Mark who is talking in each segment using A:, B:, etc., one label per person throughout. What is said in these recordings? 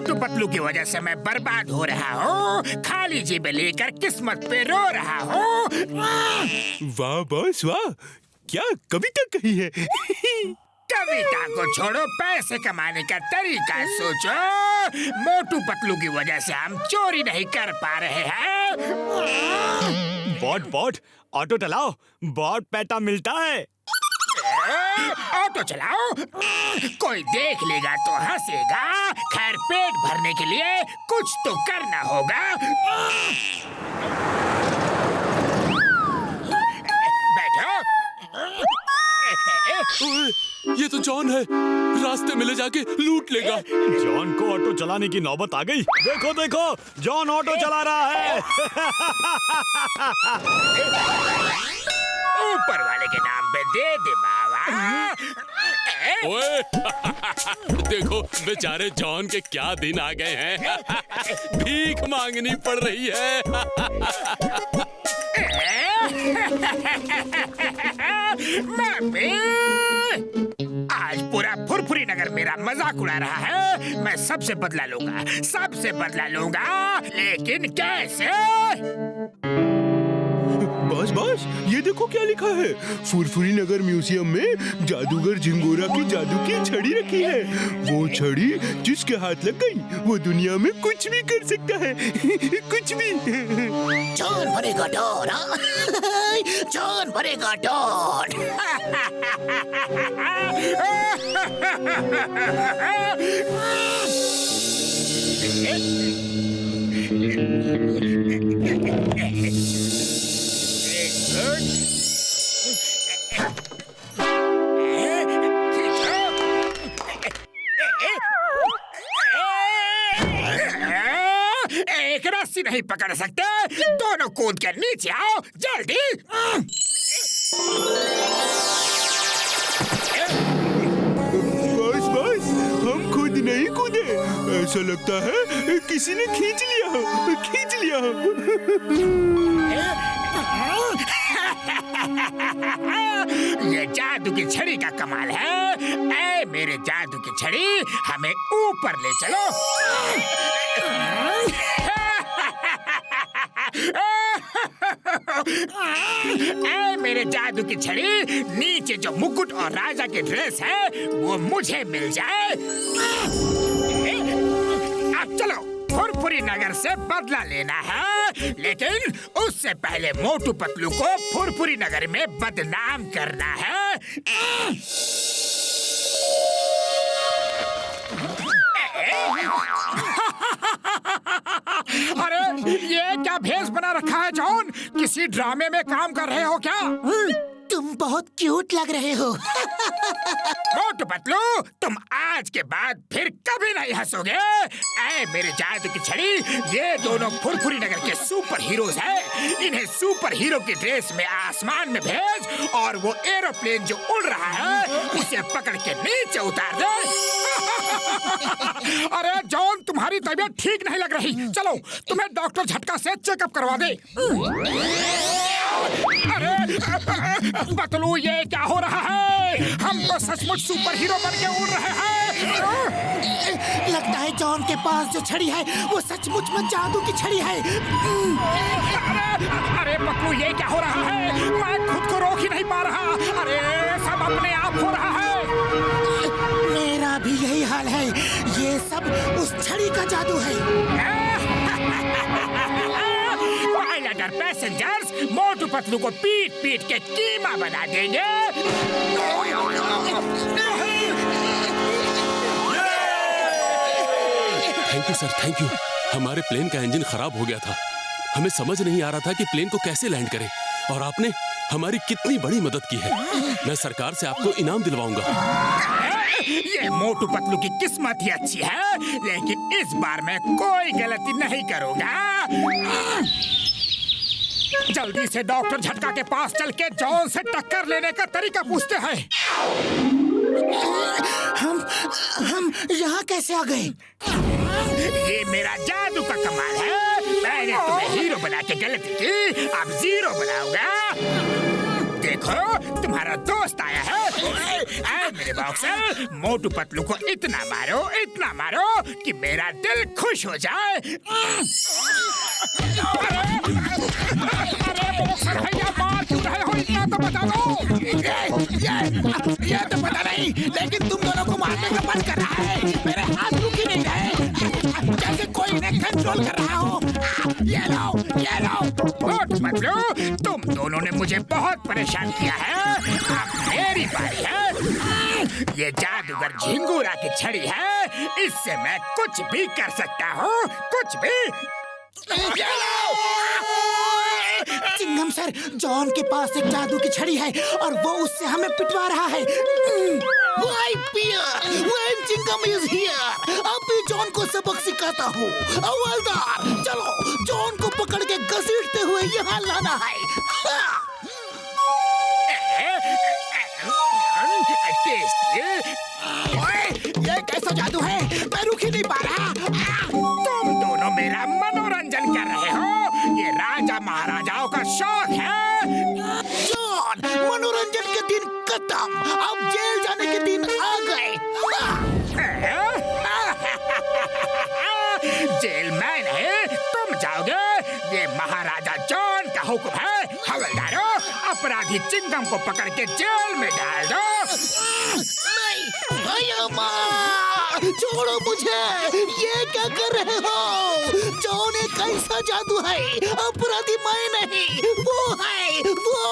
A: मोटू पतलू की वजह से मैं बर्बाद हो रहा हूँ। खाली जेब लेकर किस्मत पे रो रहा हूँ।
B: वाह बॉस वाह, क्या कविता कही है।
A: कविता को छोड़ो, पैसे कमाने का तरीका सोचो। मोटू पतलू की वजह से हम चोरी नहीं कर पा रहे हैं।
B: बॉट ऑटो चलाओ, बहुत पैसा मिलता है।
A: ऑटो चलाओ, कोई देख लेगा तो हंसेगा। खैर, पेट भरने के लिए कुछ तो करना होगा। बैठो।
C: ये तो जॉन है, रास्ते में ले जाके लूट लेगा।
B: जॉन को ऑटो चलाने की नौबत आ गई। देखो देखो, जॉन ऑटो चला रहा है।
A: ऊपर वाले के नाम पे दे दे बाबा।
C: ओए, देखो बेचारे जॉन के क्या दिन आ गए हैं। भीख मांगनी पड़ रही है।
A: मम्मी, आज पूरा फुरफुरी नगर मेरा मजाक उड़ा रहा है। मैं सबसे बदला लूंगा, लेकिन कैसे?
B: बॉस ये देखो क्या लिखा है। फुरफुरी नगर म्यूजियम में जादूगर झिंगोरा की जादू की छड़ी रखी है। वो छड़ी जिसके हाथ लग गई वो दुनिया में कुछ भी कर सकता है। कुछ भी।
A: जॉन भरेगा डॉन। जॉन भरेगा डॉन। एक रस्सी नहीं पकड़ सकते, दोनों कूद कर नीचे आओ जल्दी।
B: बस हम खुद नहीं कूदे, ऐसा लगता है किसी ने खींच लिया।
A: ये जादू की छड़ी का कमाल है। ऐ मेरे जादू की छड़ी, हमें ऊपर ले चलो। ऐ मेरे जादू की छड़ी, नीचे जो मुकुट और राजा की ड्रेस है वो मुझे मिल जाए। अब चलो, फुरफुरी नगर से बदला लेना है, लेकिन उससे पहले मोटू पतलू को फुरफुरी नगर में बदनाम करना है। अरे ये क्या भेष बना रखा है जॉन? किसी ड्रामे में काम कर रहे हो क्या?
D: तुम बहुत क्यूट लग रहे हो।
A: मोटू पतलू, तुम आज के बाद फिर कभी नहीं हंसोगे। ऐ मेरे जादू की छड़ी, ये दोनों फुरफुरी नगर के सुपर हीरोज हैं। इन्हें सुपर हीरो की ड्रेस में आसमान में भेज और वो एरोप्लेन जो उड़ रहा है उसे पकड़ के नीचे उतार दे। अरे जॉन, तुम्हारी तबीयत ठीक नहीं लग रही। चलो तुम्हें डॉक्टर झटका से चेकअप करवा दे। अरे पतलू, ये क्या हो रहा है? हम तो सचमुच सुपर हीरो बन के उड़ रहे हैं।
D: लगता है जॉन के पास जो छड़ी है वो सचमुच में जादू की छड़ी है।
A: अरे पतलू, ये क्या हो रहा है? मैं खुद को रोक ही नहीं पा रहा। अरे सब अपने आप हो रहा है।
D: मेरा भी यही हाल है। ये सब उस छड़ी का जादू है।
A: पायलट और पैसेंजर्स मोटू पतलू को पीट पीट के कीमा बना देंगे।
C: Thank you sir, thank you. हमारे प्लेन का इंजन खराब हो गया था। हमें समझ नहीं आ रहा था कि प्लेन को कैसे लैंड करें, और आपने हमारी कितनी बड़ी मदद की है। मैं सरकार से आपको इनाम दिलवाऊंगा।
A: ये मोटू पतलू की किस्मत ही अच्छी है, लेकिन इस बार मैं कोई गलती नहीं करूंगा। जल्दी से डॉक्टर झटका के पास चल के जॉन से टक्कर लेने का तरीका पूछते हैं।
D: हम यहाँ कैसे आ गए?
A: ये मेरा जादू का कमाल है। मैंने तुम्हें हीरो बना के गलती की, अब जीरो बनाऊंगा। देखो तुम्हारा दोस्त आया है। ऐ मेरे बॉक्सर, मोटू पतलू को इतना मारो कि मेरा दिल खुश हो जाए। अरे बॉक्सर भैया, मार क्यों रहे हो? इतना तो बता दो।
D: ये तो पता नहीं, लेकिन तुम दोनों को मारने का मन कर रहा है। मेरे हाथ रुक ही नहीं रहे, जैसे कोई इन्हें कंट्रोल कर रहा हो। ये लो।
A: मोटू पतलू, तुम दोनों ने मुझे बहुत परेशान किया है। अब मेरी बारी है। ये जादूगर झिंगूरा की छड़ी है, इससे मैं कुछ भी कर सकता हूँ, कुछ भी।
D: चिंगम सर, जॉन के पास एक जादू की छड़ी है और वो उससे हमें पिटवा रहा है। Why fear when Chingam is here? अब भी जॉन को सबक सिखाता हूँ। हवलदार, चलो जॉन को पकड़ के घसीटते हुए यहाँ लाना है। ये कैसा जादू है? मैं रुक ही नहीं पा रहा।
A: तुम दोनों मेरा मनोरंजन कर रहे हो। ये राजा महाराजाओं का शौक है।
D: जॉन, मनोरंजन के दिन खत्म, अब जेल जाने के दिन आ गए।
A: जेलमैन है, तुम जाओगे। ये महाराजा जॉन का हुक्म है। हवलदारों, अपराधी चिंगम को पकड़ के जेल में डाल दो।
D: नहीं, छोड़ो मुझे। ये क्या कर रहे हो? जॉन एक ऐसा जादू है, अपराधी मैं नहीं, वो है वो।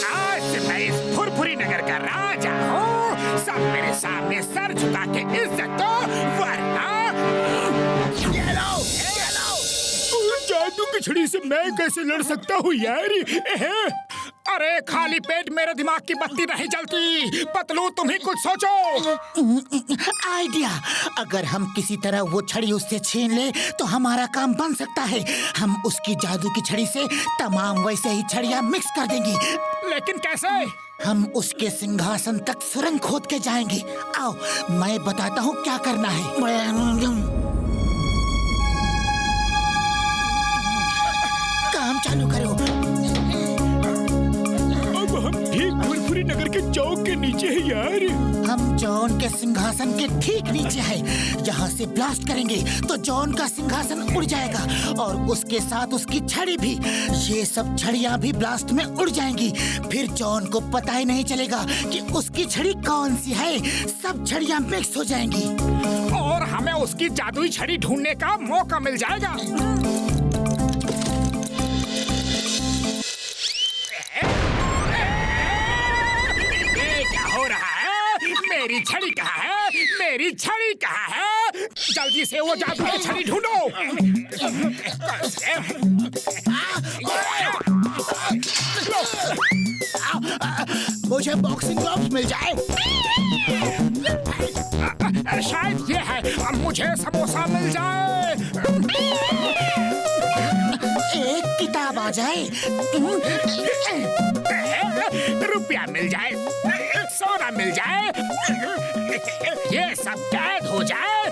A: आज से मैं इस फुरफुरी नगर का राजा हूँ। सब मेरे सामने सर झुका के इज्जत दो, वरना
D: ये लो।
A: जादू की छड़ी से मैं कैसे लड़ सकता हूँ यार? अरे खाली पेट मेरे दिमाग की बत्ती नहीं जलती। पतलू, तुम ही कुछ सोचो।
D: आइडिया, अगर हम किसी तरह वो छड़ी उससे छीन ले तो हमारा काम बन सकता है। हम उसकी जादू की छड़ी से तमाम वैसे ही छड़ियाँ मिक्स कर देंगे।
A: लेकिन कैसे?
D: हम उसके सिंहासन तक सुरंग खोद के जाएंगे। आओ, मैं बताता हूँ क्या करना है। काम चालू करो।
B: अब हम ठीक फुरफुरी नगर के चौक के नीचे है यार।
D: हम जॉन के सिंहासन के ठीक नीचे है। यहाँ से ब्लास्ट करेंगे तो जॉन का सिंहासन उड़ जाएगा और उसके साथ उसकी छड़ी भी। ये सब छड़ियाँ भी ब्लास्ट में उड़ जाएंगी। फिर जॉन को पता ही नहीं चलेगा कि उसकी छड़ी कौन सी है। सब छड़ियाँ मिक्स हो जाएंगी
A: और हमें उसकी जादुई छड़ी ढूंढने का मौका मिल जाएगा। मेरी छड़ी कहाँ है? मेरी छड़ी कहाँ है? जल्दी से वो जादू की छड़ी ढूंढो।
D: मुझे बॉक्सिंग ग्लव्स मिल जाए।
A: शायद ये है। अब मुझे समोसा मिल जाए।
D: एक किताब आ जाए।
A: रुपया मिल जाए, सोना मिल जाए, ये सब कैद हो जाए।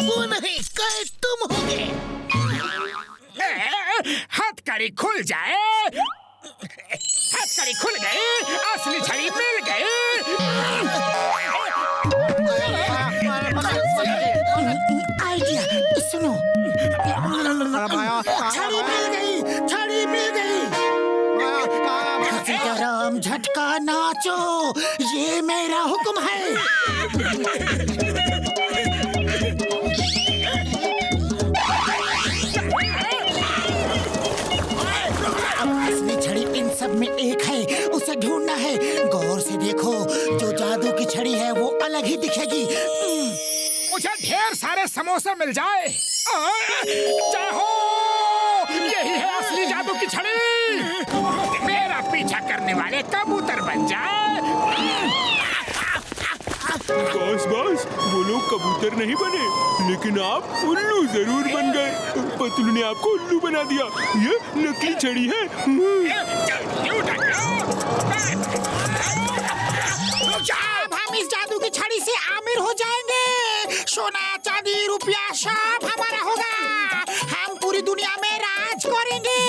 D: वो नहीं, कैद तुम होगे।
A: हथकड़ी खुल जाए। हथकड़ी खुल गई, असली छड़ी मिल गई।
D: आइडिया सुनो। छड़ी मिल गई, छड़ी मिल गई। सीताराम झटका नाचो, ये मेरा हुक्म है। असली छड़ी इन सब में एक है, उसे ढूंढना है। गौर से देखो, जो जादू की छड़ी है वो अलग ही दिखेगी।
A: मुझे ढेर सारे समोसे मिल जाए। जय हो, यही है असली जादू की छड़ी। मेरा पीछा करने वाले कबूतर बन जाए।
B: बॉस, वो लोग कबूतर नहीं बने, लेकिन आप उल्लू जरूर बन गए। पतलू ने आपको उल्लू बना दिया। ये नकली छड़ी है।
D: अब हम इस जादू की छड़ी से आमिर हो जाएंगे। सोना, चांदी, रुपया सब हमारा होगा। हम पूरी दुनिया में राज करेंगे।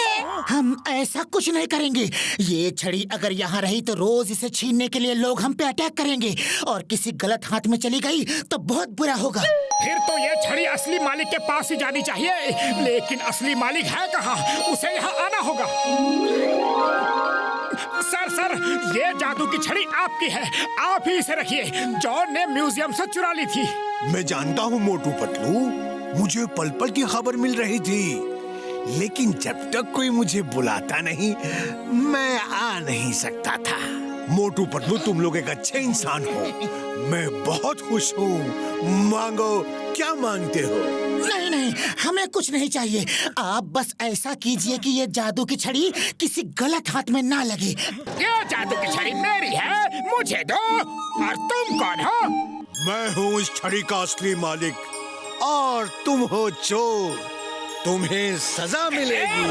D: हम ऐसा कुछ नहीं करेंगे। ये छड़ी अगर यहाँ रही तो रोज इसे छीनने के लिए लोग हम पे अटैक करेंगे, और किसी गलत हाथ में चली गई तो बहुत बुरा होगा।
A: फिर तो ये छड़ी असली मालिक के पास ही जानी चाहिए, लेकिन असली मालिक है कहाँ? उसे यहाँ आना होगा। सर, ये जादू की छड़ी आपकी है, आप ही इसे रखिए। जॉन ने म्यूजियम से चुरा ली थी।
E: मैं जानता हूँ मोटू पतलू, मुझे पल पल की खबर मिल रही थी, लेकिन जब तक कोई मुझे बुलाता नहीं मैं आ नहीं सकता था। मोटू पतलू, तुम लोग एक अच्छे इंसान हो, मैं बहुत खुश हूँ। मांगो, क्या मांगते हो?
D: नहीं, हमें कुछ नहीं चाहिए। आप बस ऐसा कीजिए कि ये जादू की छड़ी किसी गलत हाथ में ना लगे।
A: ये जादू की छड़ी मेरी है, मुझे दो। और तुम कौन हो?
E: मैं हूँ इस छड़ी का असली मालिक, और तुम हो चोर। तुम्हें सजा मिलेगी।